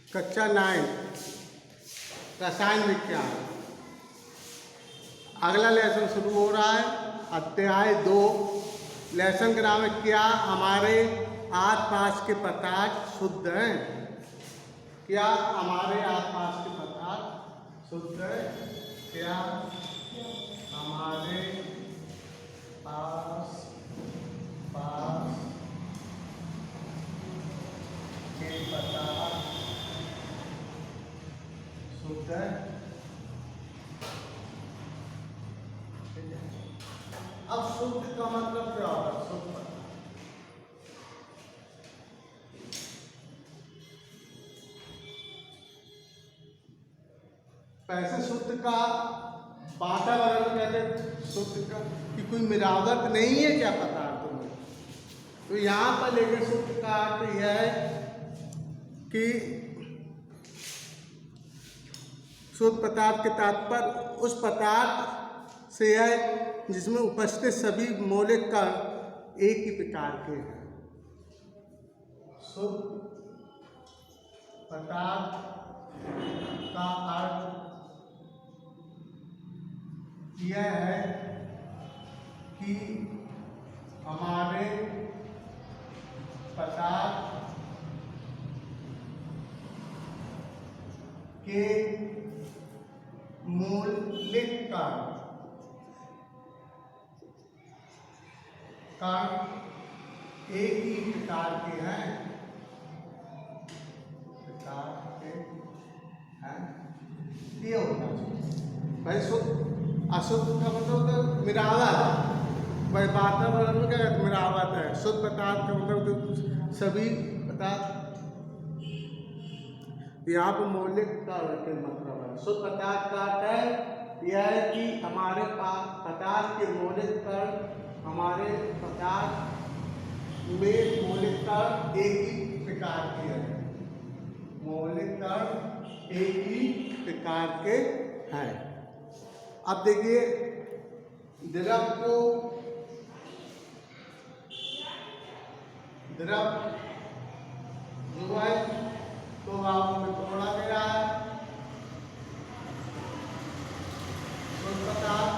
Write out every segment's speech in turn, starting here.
कक्षा 9 रसायन विज्ञान। अगला लेसन शुरू हो रहा है, अध्याय 2। लेसन का नाम है क्या हमारे आसपास के पदार्थ शुद्ध हैं। क्या हमारे आसपास के पदार्थ शुद्ध हैं। क्या हमारे आस पास के पदार्थ शुद्ध हैं। अब शुद्ध का मतलब क्या होगा। शुद्ध पैसे शुद्ध का वातावरण कहते हैं। शुद्ध का कि कोई मिलावट नहीं है क्या पदार्थों में। तो यहाँ पर लेकर शुद्ध का अर्थ यह है कि शुद्ध पदार्थ के तात्पर्य उस पदार्थ से है जिसमें उपस्थित सभी मौलिक कण एक ही प्रकार के हैं। शुद्ध पदार्थ का अर्थ यह है कि हमारे पदार्थ के मौलिक कण एक ही प्रकार के हैं। ये होना चाहिए भाई। शुद्ध अशुद्ध का मतलब तो मिलावट भाई। वातावरण में क्या कहते मिलावट है। शुद्ध पदार्थ का मतलब तो सभी पदार्थ यहाँ पर मौलिक का मतलब है। शुद्ध पदार्थ का अर्थ है यह है कि हमारे पदार्थ के मौलिक कण हमारे पदार्थ में मौलिक कण एक ही प्रकार के हैं। मौलिक कण एक ही प्रकार के हैं। अब देखिए द्रव को द्रव जो है तो आप में तोड़ा गया है। शुद्ध पदार्थ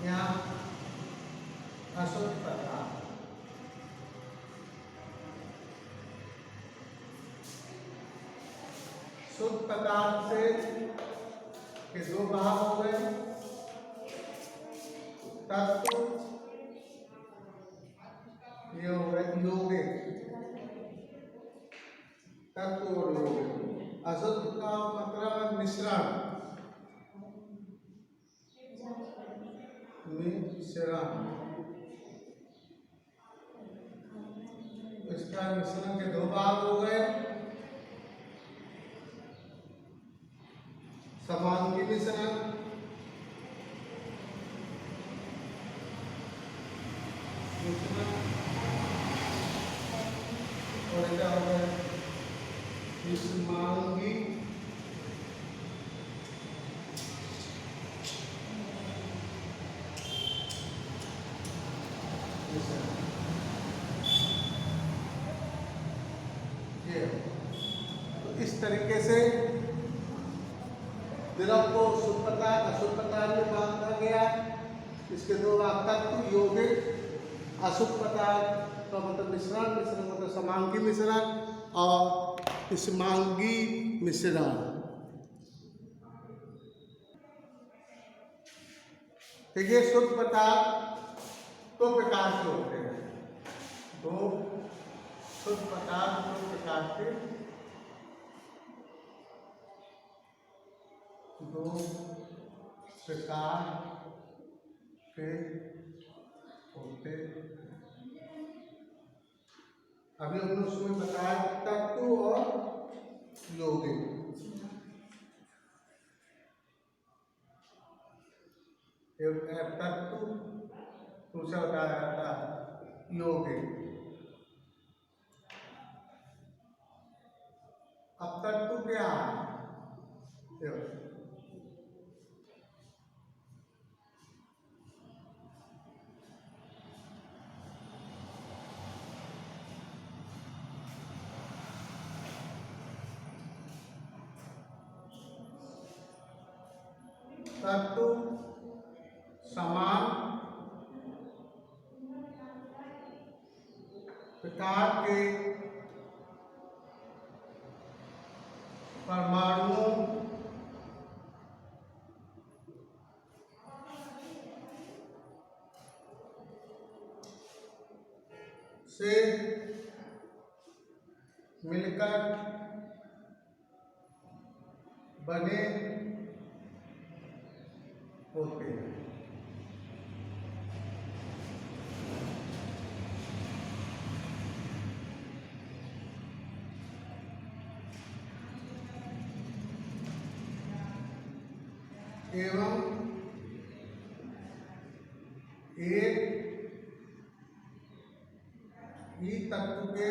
या अशुद्ध पदार्थ। शुद्ध पदार्थ से के दो भाग हो गए, तत्व ये हो गए यौगिक, तत्व और यौगिक। अशुद्ध का मतलब है मिश्रण। इसका मिश्रण के दो भाग हो गए, समांगी मिश्रण और क्या हो गया विषमांगी ये। तो इस तरीके से द्रव को शुद्ध पदार्थ अशुद्ध पदार्थ में बांटा गया। इसके दो भाग तत्व यौगिक। अशुद्ध पदार्थ का मतलब मिश्रण, मिश्रण मतलब समांगी मिश्रण और विषमांगी मिश्रण। देखिए शुद्ध पदार्थ दो प्रकार के होते हैं। दो शुद्ध पदार्थ दो प्रकार के होते। अभी हमने उसमें बताया तत्व और यौगिक। तत्व दूसरा बताया जाता है यौगिक। अब तत्व क्या है। तत्व समान प्रकार के परमाणुओं से मिलकर बने होते हैं। एवं एक ही तत्व के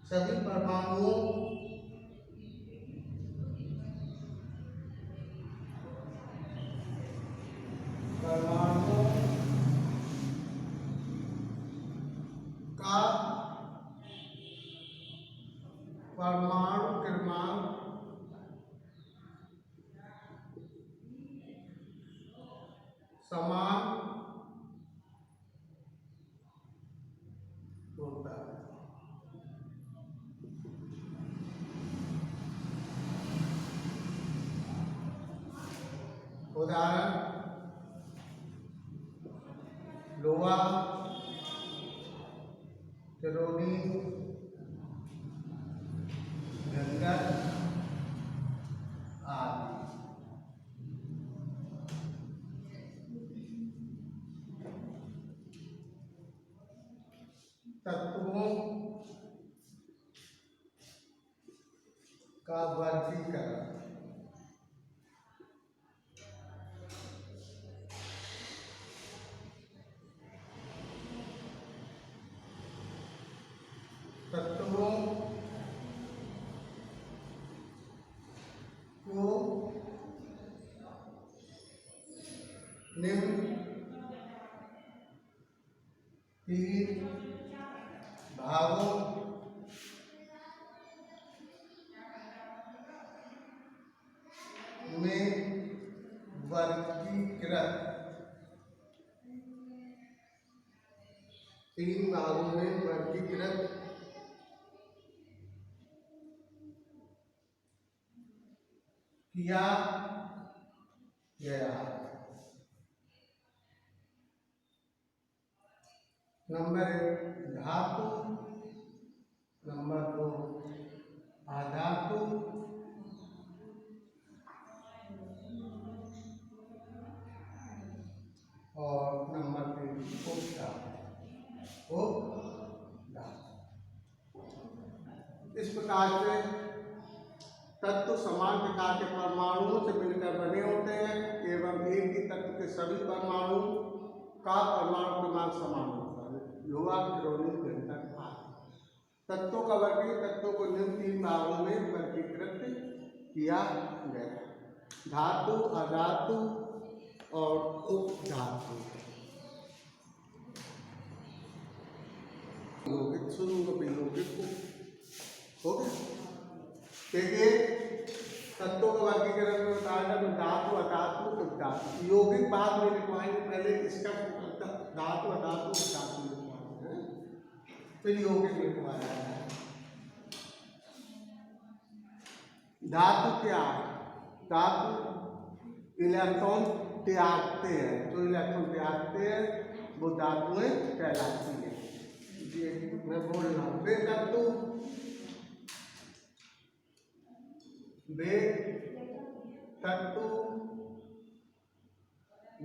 सभी परमाणुओं का परमाणु क्रमांक समान होता है। उदाहरण लोहा, क्लोरीन, गंधक आदि। तत्वों का वर्गीकरण। तत्वों को निम्न तीन भागों में वर्गीकृत किया गया। नंबर 1 धातु, नंबर 2 अधातु, और नंबर 3 उपधातु। इस प्रकार से तत्व समान प्रकार के परमाणुओं से मिलकर बने होते हैं एवं एक ही तत्व के सभी परमाणु का परमाणु क्रमांक समान होता है। लोहा, क्लोरीन, गंधक आदि। तत्वों का वर्गीकरण तत्वों को निम्न 3 भागों में वर्गीकृत किया गया: धातु, अधातु और उपधातु। यौगिक शुरू में यौगिक हो गया। देखिए तत्वों का वर्गीकरण में बताया तो धातु, अधातु, उपधातु। यौगिक बाद में लिखवाएंगे, पहले इसका धातु, अधातु, उपधातु लिखवाएंगे, फिर यौगिक लिखवाया है। धातु क्या है? धातु इलेक्ट्रॉन त्यागते हैं, जो इलेक्ट्रॉन त्यागते हैं वो धातुएं कहलाती है। ये मैं बोल रहा हूँ। वे तत्व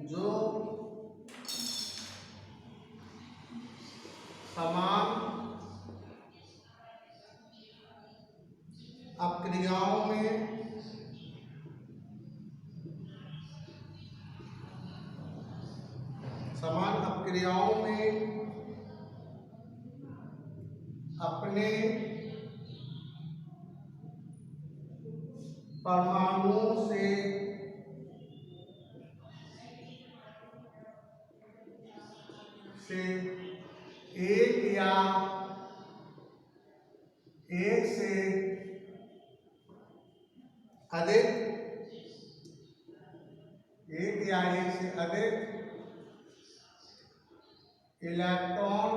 जो समान अपक्रियाओं में अपने परमाणुओं से एक या एक से अधिक, एक या एक से अधिक इलेक्ट्रॉन,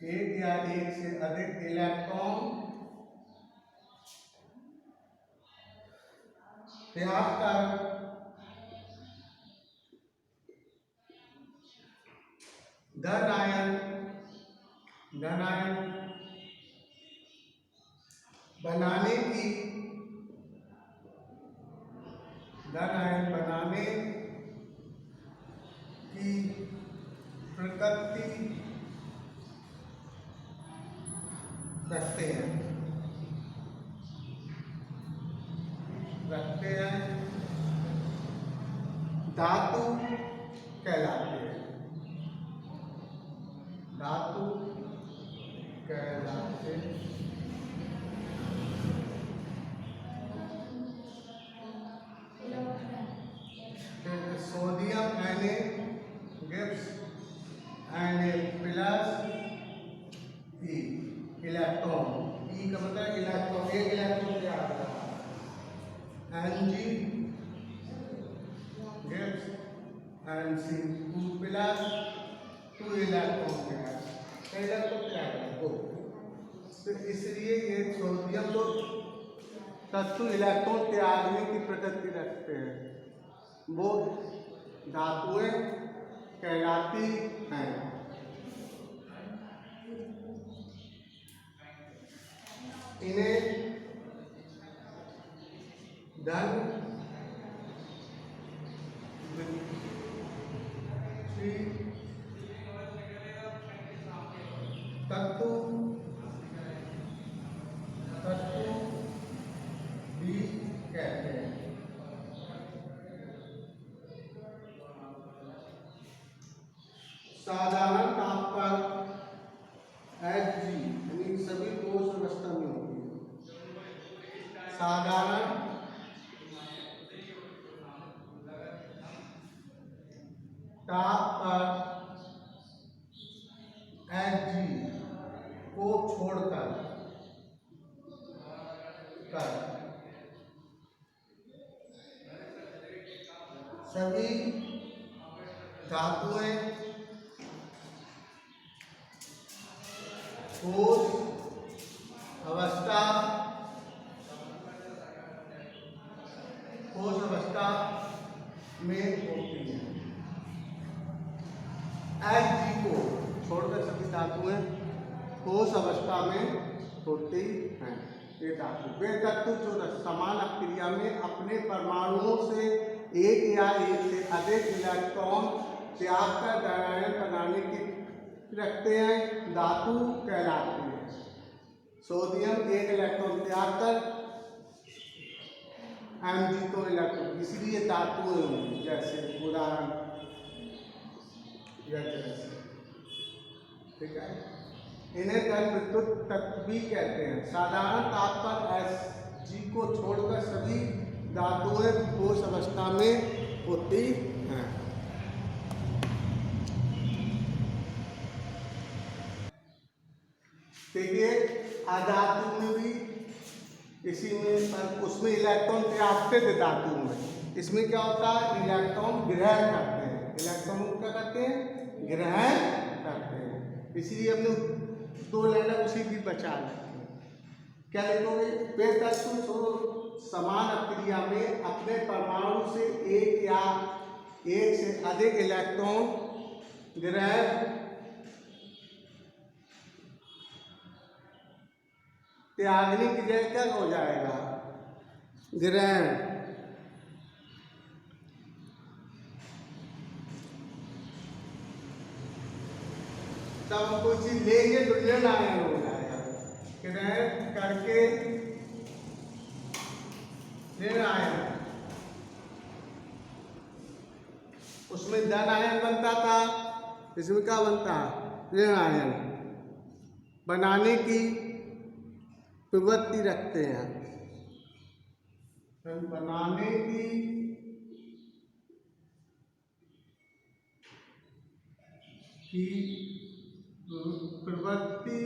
एक या एक से अधिक इलेक्ट्रॉन त्याग कर धन आयन बनाने की प्रकृति रखते हैं धातु कहलाते हैं, sodium Na gives and plus E electron, E का मतलब इलेक्ट्रॉन, एक इलेक्ट्रॉन क्या आता है Mg gives and C2 plus 2 electron क्या है दो, तो इसलिए ये सोडियम तो तत्व इलेक्ट्रॉन त्यागने की प्रकृति रखते हैं, वो धातुएं कहलाती हैं। इन्हें धन तत्व भी कहते हैं। साधारण ताप पर Hg यानी सभी ठोस अवस्था में होती है। साधारण ताप पर Hg को छोड़कर सभी धातुएं ठोस अवस्था में होती है। Hg को छोड़कर सभी धातुएं ठोस अवस्था में होती हैं। ये धातु वे तत्व जो समान क्रिया में अपने परमाणुओं से एक या एक से अधिक इलेक्ट्रॉन त्याग कर धनायन बनाने की रखते हैं, धातु कहलाते हैं। सोडियम एक इलेक्ट्रॉन त्याग कर Mg तो इलेक्ट्रॉन, इसलिए धातुएं होंगी, जैसे उदाहरण जैसे, ठीक है। इन्हें धन विद्युत तत्व भी कहते हैं। साधारण ताप पर Hg को छोड़कर सभी धातुएं ठोस अवस्था में होती हैं। देखिए अधातु में भी इसी में उसमें इलेक्ट्रॉन त्यागते थे धातु में, इसमें क्या होता है इलेक्ट्रॉन ग्रहण करते हैं, इलेक्ट्रॉन क्या करते हैं ग्रहण करते हैं, इसलिए अपने दो लाइन उसी भी बचा लेते हैं। क्या लिखोगे वे तत्व समान क्रिया में अपने परमाणु से एक या एक से अधिक इलेक्ट्रॉन ग्रहण त्यागने की जगह क्या हो जाएगा ग्रहण, तब हम कोई चीज लेंगे तो ऋण आयन हो जाएगा, ग्रहण करके ऋण आयन, उसमें धन आयन बनता था, इसमें क्या बनता ऋण आयन बनाने की प्रवृत्ति रखते हैं, बनाने की प्रवृत्ति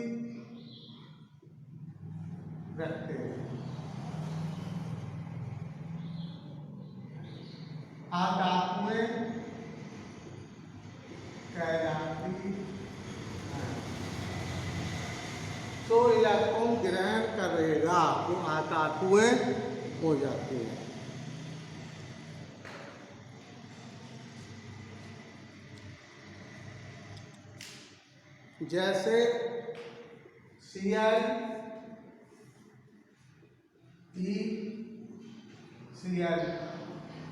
अधातुएं कहलाती हैं। तो इलेक्ट्रॉन ग्रहण करेगा तो अधातुएं हो जाती हैं। जैसे Cl Cl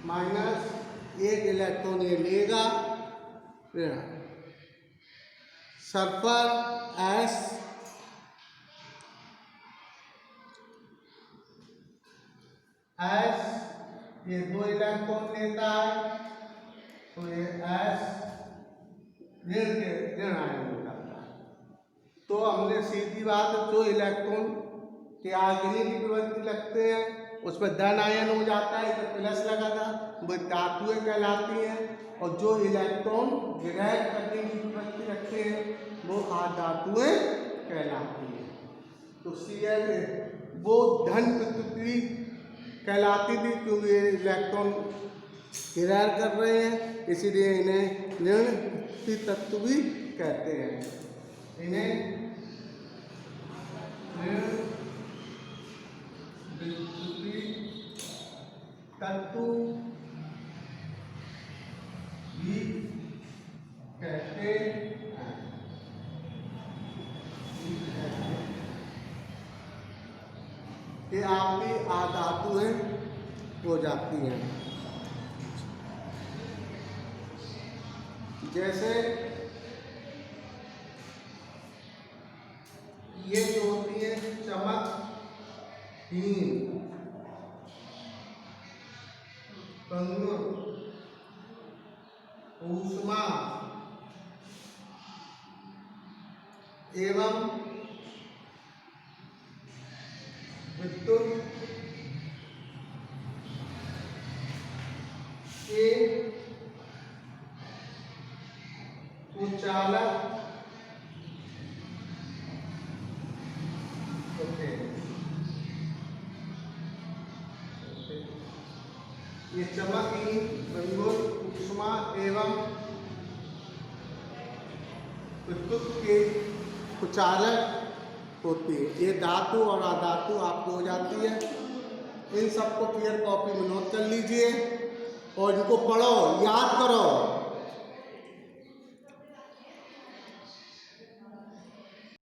माइनस एक इलेक्ट्रॉन ये लेगा, सल्फर S ये दो इलेक्ट्रॉन लेता है तो ये S ऋण आयन हो जाता है। तो हमने सीधी बात, जो इलेक्ट्रॉन के आगे की प्रवृत्ति लगते हैं उसमें धन आयन हो जाता है, इधर प्लस लगा था, वो धातुएं कहलाती हैं। और जो इलेक्ट्रॉन ग्रहण करने की प्रवृत्ति रखते हैं वो अधातुएं कहलाती हैं। तो Cl वो धन प्रवृत्ति कहलाती थी क्योंकि ये इलेक्ट्रॉन ग्रहण कर रहे हैं, इसीलिए इन्हें ऋण तत्व भी कहते हैं। इन्हें ऋण तत्व भी कहते हैं। ये आपकी अधातुएं हो जाती हैं। जैसे ये जो होती है चमकहीन, भंगुर, ऊष्मा एवं विद्युत के कुचालक होते हैं। ये चमकहीन, भंगुर, ऊष्मा एवं विद्युत के कुचालक होती है। ये धातु और अधातु आपको हो जाती है। इन सबको क्लियर कॉपी में नोट कर लीजिए और इनको पढ़ो, याद करो।